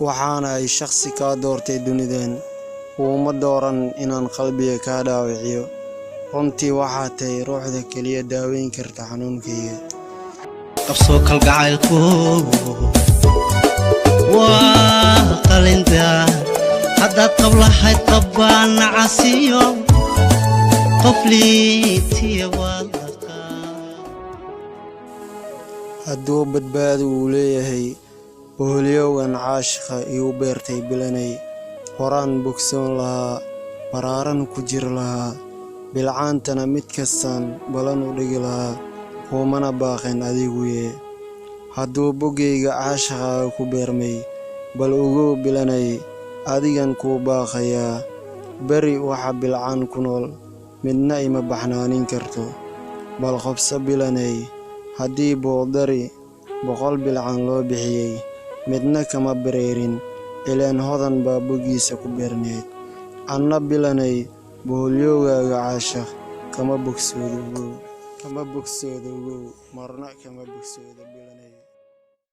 waxaana ay shakhsi kaa doortay dunidan uma dooran inaan qalbiga kaa dhaawiciyo runtii waxaa tahay ruuxda kaliya daaweyn karta xanuunkayga qabsoo kalgacaylku waa qalinda haddaad qablahayd qabbaan nacasiyo qof liitiya waad hadduu badbaado uu leeyahay boholyowan caashiqa igu beertay bilanay horaan bogsoon lahaa maraaran ku jir lahaa bilcaantana mid kastaan balan u dhigi lahaa kuumana baaqeen adiguye hadduu boggayga caashaqaaga ku beermay bal ugu bilanay adigan kuu baaqayaa beri waxa bilcaan ku nool midna ima baxnaanin karto bal qobso bilanay haddii boodari 100 bilcaan loo bixiyey midna kama bareerin ileen hodan baa boggiisa ku beerneed anna bilanay boholyowgaaga caashaq kama bogsoodo marna kama bogsoodo